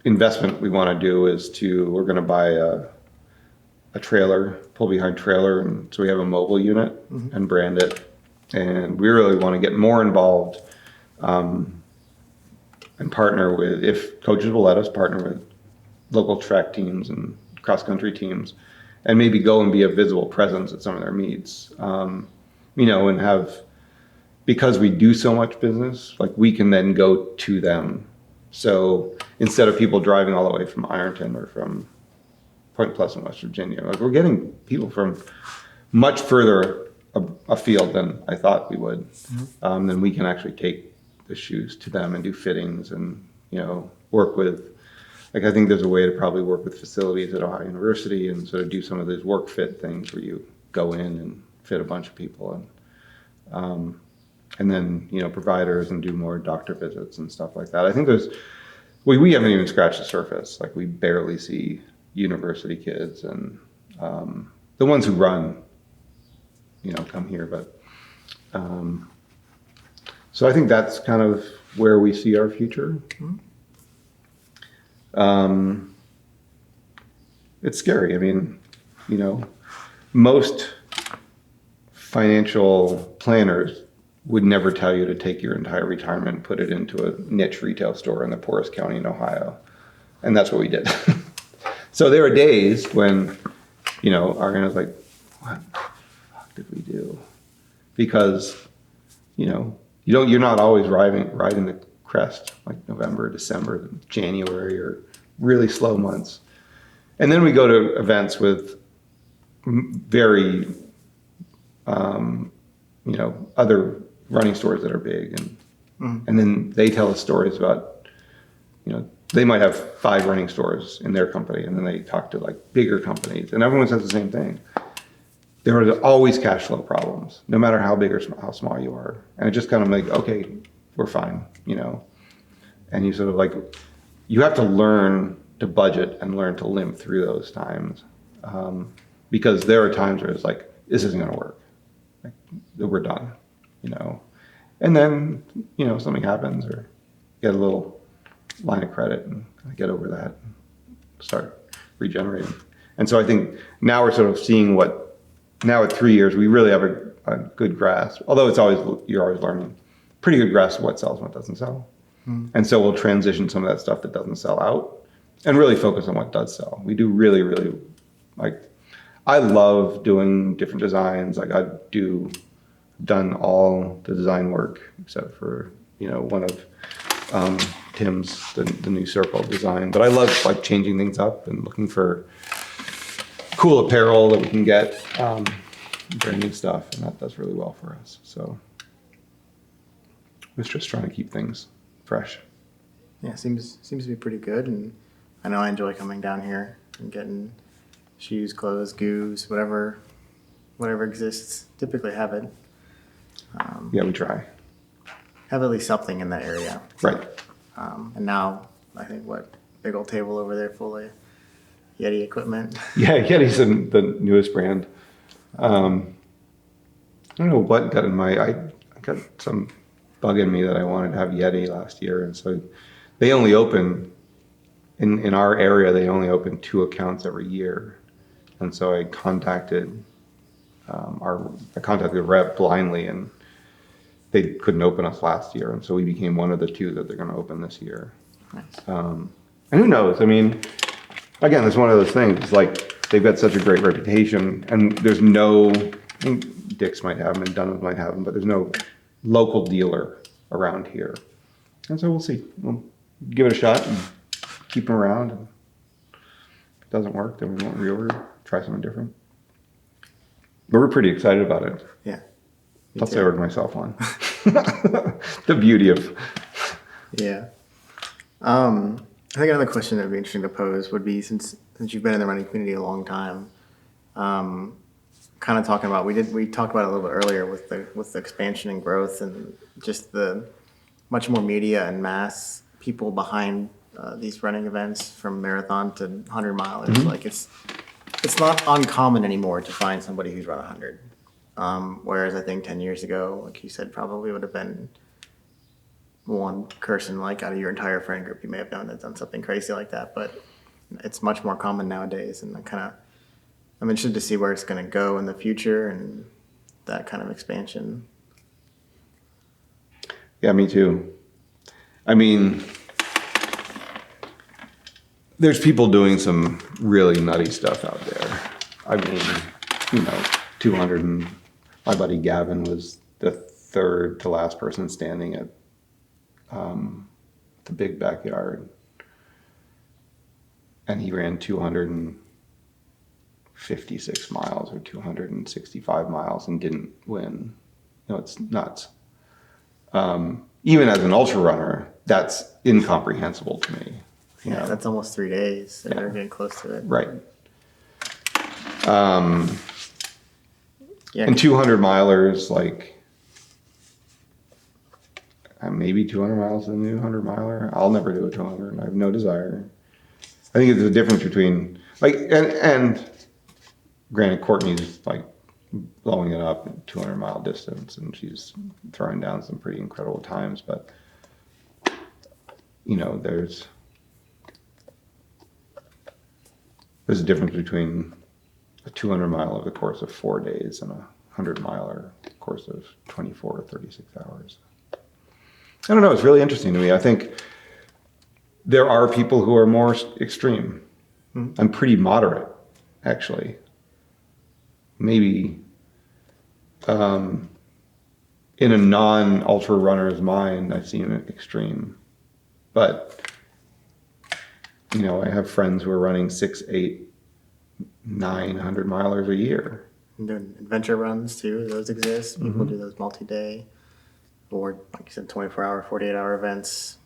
investment we want to do is we're going to buy a trailer, pull behind trailer, and so we have a mobile unit and brand it. And we really want to get more involved and partner with, if coaches will let us, partner with local track teams and cross-country teams, and maybe go and be a visible presence at some of their meets, and have, because we do so much business, like we can then go to them. So instead of people driving all the way from Ironton or from Point Pleasant, West Virginia, like we're getting people from much further afield than I thought we would. Then we can actually take the shoes to them and do fittings and, work with, like I think there's a way to probably work with facilities at Ohio University and sort of do some of those work fit things where you go in and fit a bunch of people and then, providers and do more doctor visits and stuff like that. I think we haven't even scratched the surface. Like we barely see university kids and the ones who run, come here. But so I think that's kind of where we see our future. It's scary. I mean, most financial planners would never tell you to take your entire retirement and put it into a niche retail store in the poorest county in Ohio. And that's what we did. So there are days when, Ariana's was like, what the fuck did we do? Because, you're not always riding the crest like November, December, January, or really slow months. And then we go to events with very, other running stores that are big, And then they tell us stories about, they might have 5 running stores in their company, and then they talk to like bigger companies, and everyone says the same thing. There are always cash flow problems, no matter how big or how small you are. And it just kind of like, okay, we're fine, and you sort of like, you have to learn to budget and learn to limp through those times. Because there are times where it's like, this isn't going to work. Like, we're done, And then, something happens, or get a little line of credit and get over that and start regenerating. And so I think now we're sort of seeing now at 3 years, we really have a good grasp, although you're always learning, pretty good grasp of what sells and what doesn't sell. And so we'll transition some of that stuff that doesn't sell out and really focus on what does sell. We do really, really, I love doing different designs. Done all the design work except for, one of Tim's, the new circle design. But I love changing things up and looking for cool apparel that we can get, brand new stuff, and that does really well for us. So I was just trying to keep things fresh. Yeah, seems to be pretty good, and I know I enjoy coming down here and getting shoes, clothes, goos, whatever exists. Typically have it. Yeah, we try. Have at least something in that area. Right. And now I think big old table over there full of Yeti equipment. Yeah, Yeti's the newest brand. I don't know what got I got some bug in me that I wanted to have Yeti last year, and so they only open in our area. They only open 2 accounts every year, and so I contacted the rep blindly, and they couldn't open us last year, and so we became one of the 2 that they're going to open this year. Nice. And who knows? I mean, again, it's one of those things. Like, they've got such a great reputation, and there's I think Dick's might have them and Dunham's might have them, but there's no local dealer around here. And so we'll see. We'll give it a shot and keep them around. And if it doesn't work, then we won't reorder. Try something different. But we're pretty excited about it. Yeah. Plus, I ordered myself one. The beauty of. Yeah. I think another question that would be interesting to pose would be, since you've been in the running community a long time, kind of talking about, we talked about it a little bit earlier with the expansion and growth and just the much more media and mass people behind these running events, from marathon to 100 milers. Mm-hmm. Like, it's not uncommon anymore to find somebody who's run 100. Whereas I think 10 years ago, like you said, probably would have been one person, like, out of your entire friend group you may have known that's done something crazy like that. But it's much more common nowadays, and I'm interested to see where it's going to go in the future and that kind of expansion. Yeah, me too. I mean, there's people doing some really nutty stuff out there. I mean, 200, and my buddy Gavin was the 3rd to last person standing at the big backyard, and he ran 256 miles or 265 miles and didn't win. It's nuts. Even as an ultra runner, that's incomprehensible to me. Yeah, that's almost 3 days. Yeah. They're getting close to it. Right. Yeah. And 200 milers, maybe 200 miles is a new 100 miler. I'll never do a 200. I have no desire. I think there's a difference between, and granted, Courtney's blowing it up at 200 mile distance, and she's throwing down some pretty incredible times, but there's a difference between a 200 mile over the course of 4 days and a 100 miler course of 24 or 36 hours. I don't know. It's really interesting to me. I think there are people who are more extreme. Mm-hmm. I'm pretty moderate, actually. Maybe in a non-ultra runner's mind, I seem extreme. But, I have friends who are running 6, 8, 900 milers a year. And doing adventure runs too. Those exist. People do those multi-day or like you said, 24-hour, 48-hour events,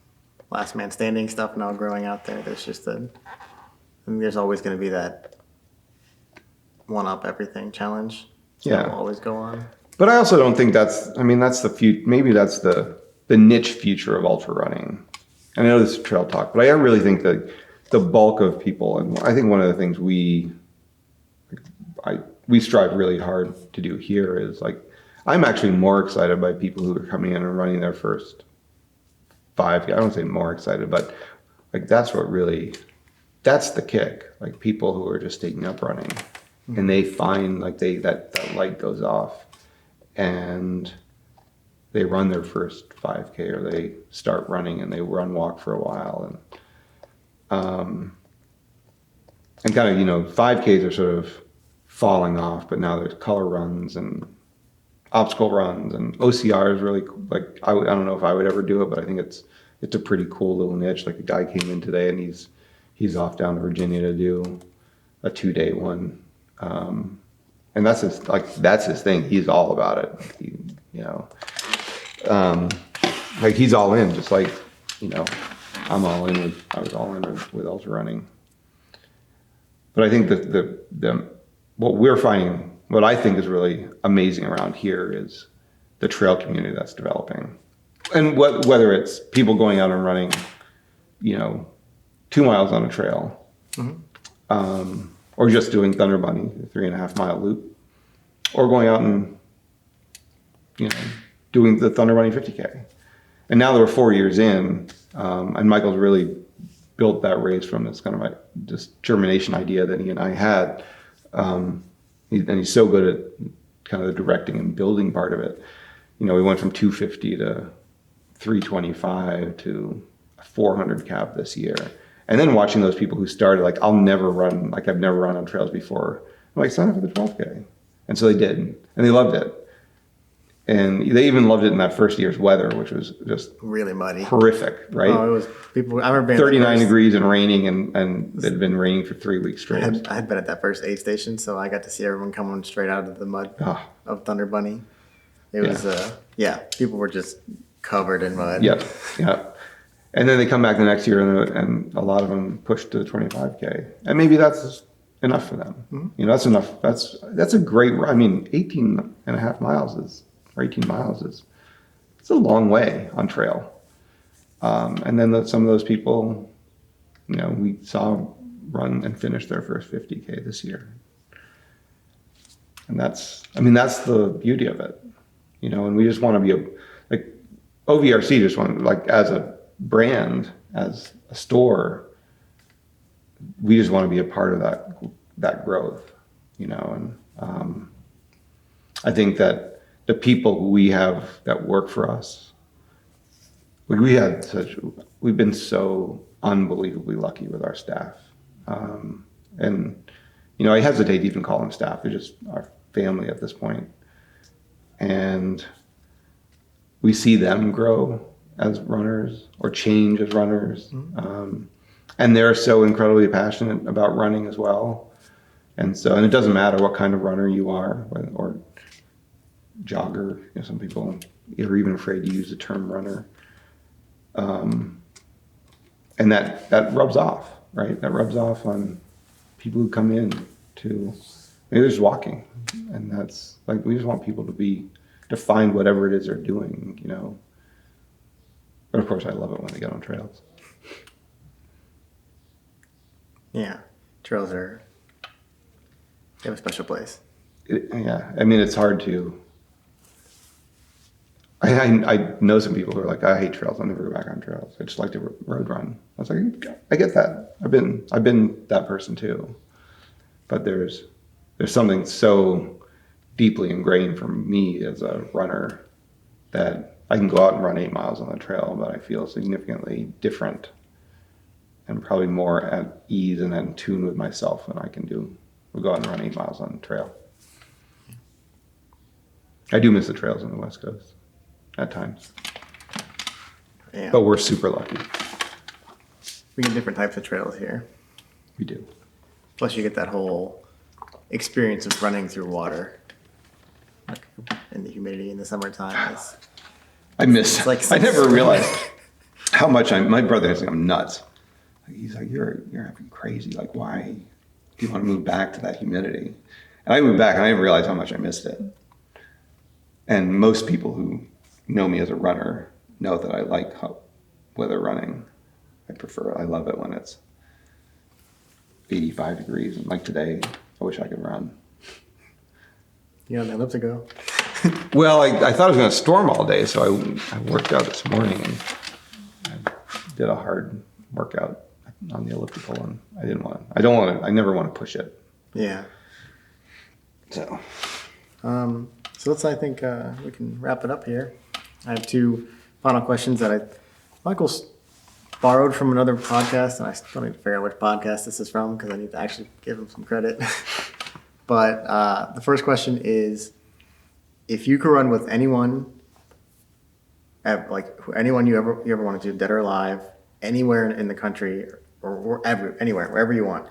last man standing stuff now growing out there. There's just I think there's always going to be that one up everything challenge. Yeah. That will always go on. But I also don't think that's the future. Maybe that's the niche future of ultra running. I know this is trail talk, but I really think that the bulk of people, and I think one of the things we strive really hard to do here is like, I'm actually more excited by people who are coming in and running their first 5K. I don't say more excited, but like that's the kick. Like people who are just taking up running, and they find like that light goes off, and they run their first 5K, or they start running and they walk for a while, and kind of 5Ks are sort of falling off, but now there's color runs and obstacle runs, and OCR is really like I don't know if I would ever do it, but I think it's a pretty cool little niche. Like a guy came in today and he's off down to Virginia to do a 2-day one, and that's his thing. He's all about it. Like he's all in, just like I'm all in. I was all in with ultra running. But I think that what we're finding, what I think is really amazing around here is the trail community that's developing. And whether it's people going out and running, 2 miles on a trail, or just doing Thunder Bunny, the 3.5 mile loop, or going out and, doing the Thunder Bunny 50K. And now that we're 4 years in, and Michael's really built that race from this kind of like this germination idea that he and I had. And he's so good at kind of the directing and building part of it. We went from 250 to 325 to a 400 cap this year. And then watching those people who started, like, I've never run on trails before. I'm like, sign up for the 12K. And so they did, and they loved it. And they even loved it in that first year's weather, which was just really muddy, horrific, right? Oh, it was people. I remember being 39 degrees and raining, and it had been raining for 3 weeks straight. I had been at that first aid station, so I got to see everyone coming straight out of the mud of Thunder Bunny. It was, people were just covered in mud. Yep. And then they come back the next year, and a lot of them push to the 25K, and maybe that's enough for them. Mm-hmm. That's enough. That's a great run. I mean, 18.5 miles or 18 miles it's a long way on trail. And then some of those people, we saw run and finish their first 50K this year. And that's the beauty of it, and we just want to be like OVRC just want, like, as a brand, as a store, we just want to be a part of that growth, and I think that the people we have that work for us, we've been so unbelievably lucky with our staff. And, I hesitate to even call them staff. They're just our family at this point. And we see them grow as runners or change as runners. Mm-hmm. And they're so incredibly passionate about running as well. And it doesn't matter what kind of runner you are, or jogger. Some people are even afraid to use the term runner. And that rubs off, right? That rubs off on people who come in to, maybe they're just walking. And that's like, we just want people to find whatever it is they're doing, But of course I love it when they get on trails. Yeah. Trails they have a special place. It's hard to, I know some people who are like, I hate trails. I'll never go back on trails. I just like to road run. I was like, I get that. I've been that person too. But there's something so deeply ingrained for me as a runner that I can go out and run 8 miles on the trail, but I feel significantly different and probably more at ease and in tune with myself than I can do. We'll go out and run 8 miles on the trail. I do miss the trails on the West Coast at times. Yeah. But we're super lucky. We get different types of trails here. We do. Plus you get that whole experience of running through water, like in the humidity in the summertime. I miss. It's like I never realized how much my brother thinks I'm nuts. He's like, you're acting crazy. Like, why do you want to move back to that humidity? And I moved back and I didn't realize how much I missed it. And most people who know me as a runner know that I like weather running. I love it when it's 85 degrees. And like today, I wish I could run. You don't have elliptical to go. Well, I thought it was going to storm all day, so I worked out this morning and I did a hard workout on the elliptical, and I never want to push it. Yeah. So I think we can wrap it up here. I have two final questions that Michael's borrowed from another podcast, and I still need to figure out which podcast this is from because I need to actually give him some credit. But the first question is, if you could run with anyone, anyone you ever wanted to, dead or alive, anywhere in the country or anywhere, wherever you want,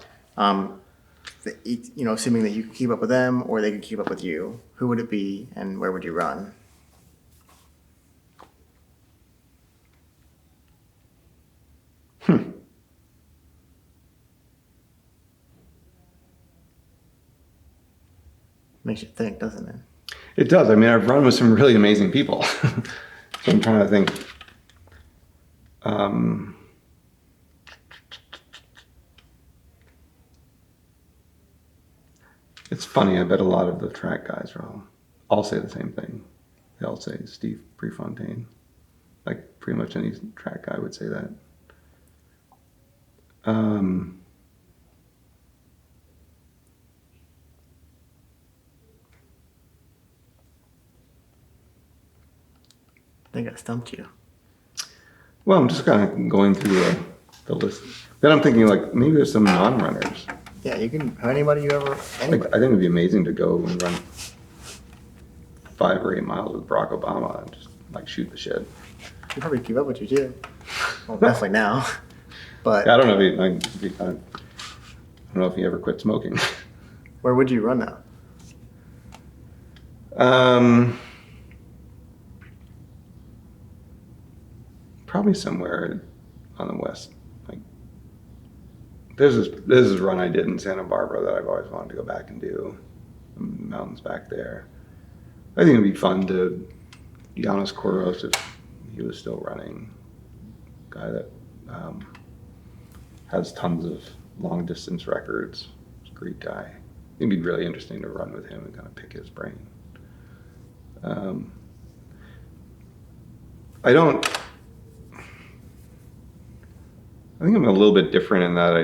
assuming that you could keep up with them or they could keep up with you, who would it be and where would you run? Makes you think, doesn't it? it does. I mean, I've run with some really amazing people. So I'm trying to think. It's funny. I bet a lot of the track guys all say the same thing. They all say Steve Prefontaine. Like pretty much any track guy would say that. I think I stumped you. Well, I'm just kind of going through the list. Then I'm thinking like maybe there's some non-runners. Yeah, you can. Anybody you ever. Anybody. I think it'd be amazing to go and run 5 or 8 miles with Barack Obama and just like shoot the shit. He'd probably keep up with you too. Well, definitely now. But Yeah, I don't know I don't know if he ever quit smoking. where would you run now? Probably somewhere on the west. Like this is a run I did in Santa Barbara that I've always wanted to go back and do. The mountains back there. I think it'd be fun to Janos Kouros if he was still running. Guy that has tons of long distance records. He's a great guy. It'd be really interesting to run with him and kind of pick his brain. I think I'm a little bit different in that I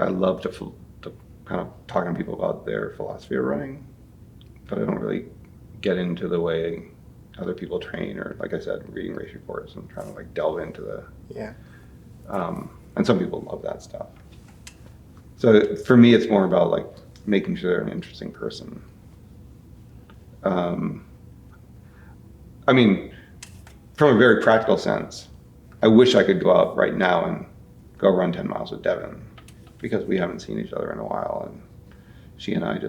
love to kind of talking to people about their philosophy of running, but I don't really get into the way other people train or, like I said, reading race reports and trying to like delve into the. Yeah. And some people love that stuff. So for me, it's more about like making sure they're an interesting person. I mean, from a very practical sense, I wish I could go out right now and go run 10 miles with Devin because we haven't seen each other in a while. And she and I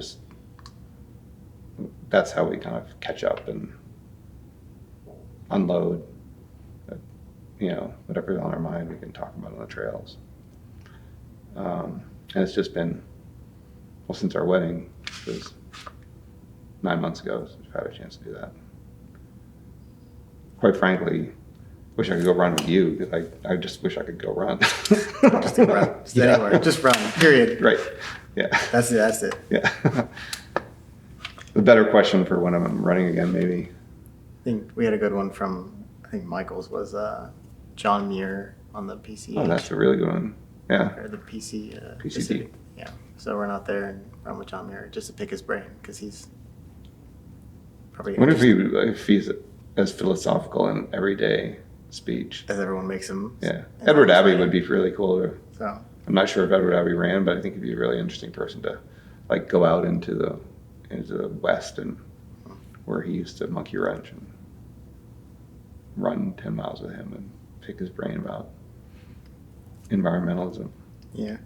that's how we kind of catch up and unload, whatever's on our mind, we can talk about on the trails. And it's just been, since our wedding, which was 9 months ago, so we've had a chance to do that. Quite frankly, wish I could go run with you because I just wish I could go run. Just to run. Just anywhere. Just run. Period. Right. Yeah. That's it. Yeah. The better question for when I'm running again, maybe. I think we had a good one from, I think Michael's was John Muir on the PC. Oh, that's a really good one. Yeah. Or the PC. PCD. Yeah. So run out there and run with John Muir just to pick his brain because he's probably. I wonder if he's as philosophical in everyday speech as everyone makes him. Yeah. Edward Abbey would be really cool. So I'm not sure if Edward Abbey ran, but I think he'd be a really interesting person to like go out into the West and where he used to monkey wrench and run 10 miles with him and pick his brain about environmentalism. Yeah.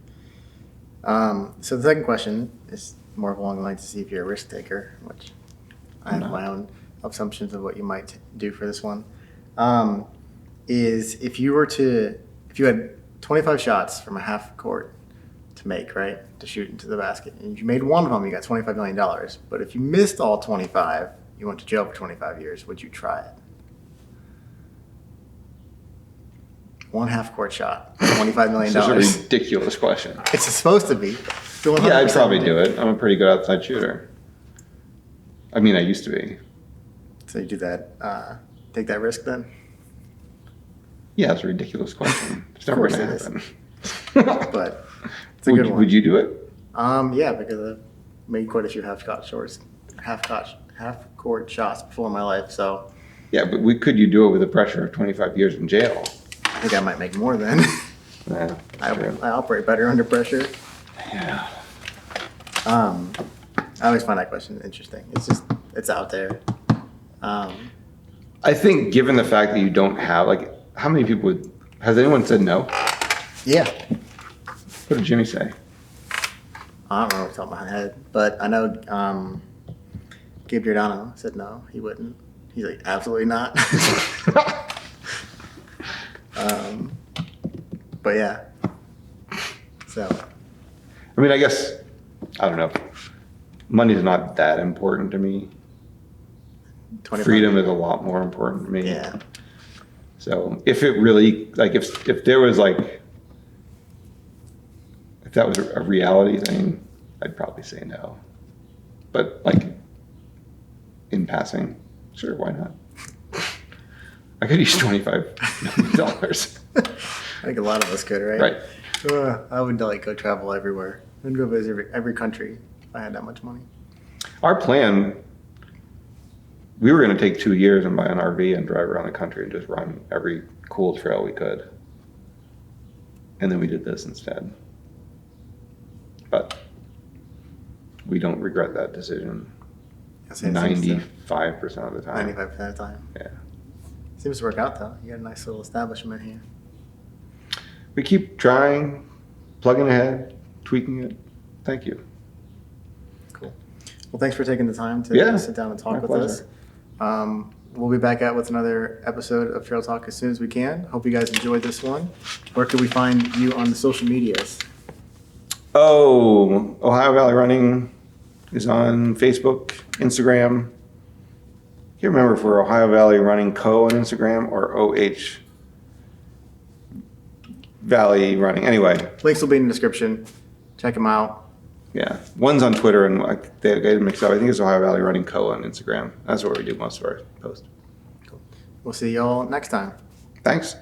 So the second question is more along the lines to see if you're a risk taker, which I have my own. assumptions of what you might do for this one. Is if you had 25 shots from a half court to make, right, to shoot into the basket, and you made one of them, you got $25 million. But if you missed all 25, you went to jail for 25 years. Would you try it? One half court shot, $25 million. Such a ridiculous question. It's supposed to be. Yeah, I'd probably do it. I'm a pretty good outside shooter. I mean, I used to be. So you do that, take that risk then? Yeah, it's a ridiculous question. It's never going to happen. But it's a good one. Would you do it? Yeah, because I've made quite a few half court shots before in my life. So Yeah, but could you do it with the pressure of 25 years in jail? I think I might make more then. Yeah, I true. operate better under pressure. Yeah. I always find that question interesting. It's out there. I think given the fact that you don't have, like, how many people has anyone said no? Yeah. What did Jimmy say? I don't know off the top of my head, but I know Gabe Giordano said no, he wouldn't. He's like, absolutely not. But yeah. So. I mean, I guess, I don't know. Money's not that important to me. Freedom is a lot more important to me. Yeah. So if it really, like, if there was, like, if that was a reality thing, I'd probably say no. But, like, in passing, sure, why not? I could use $25 million. I think a lot of us could, right? Right. I would like go travel everywhere. I'd go visit every country if I had that much money. Our plan, we were going to take 2 years and buy an RV and drive around the country and just run every cool trail we could. And then we did this instead. But we don't regret that decision. 95% of the time. 95% of the time. Yeah. Seems to work out though. You got a nice little establishment here. We keep trying, plugging ahead, tweaking it. Thank you. Cool. Well, thanks for taking the time to sit down and talk with pleasure. us. We'll be back out with another episode of Trail Talk as soon as we can. Hope you guys enjoyed this one. Where can we find you on the social medias? Oh, Ohio Valley Running is on Facebook, Instagram. I can't remember if we're Ohio Valley Running Co. on Instagram or OH Valley Running. Anyway. Links will be in the description. Check them out. Yeah. One's on Twitter and they get mixed up. I think it's Ohio Valley Running Co. on Instagram. That's where we do most of our posts. Cool. We'll see y'all next time. Thanks.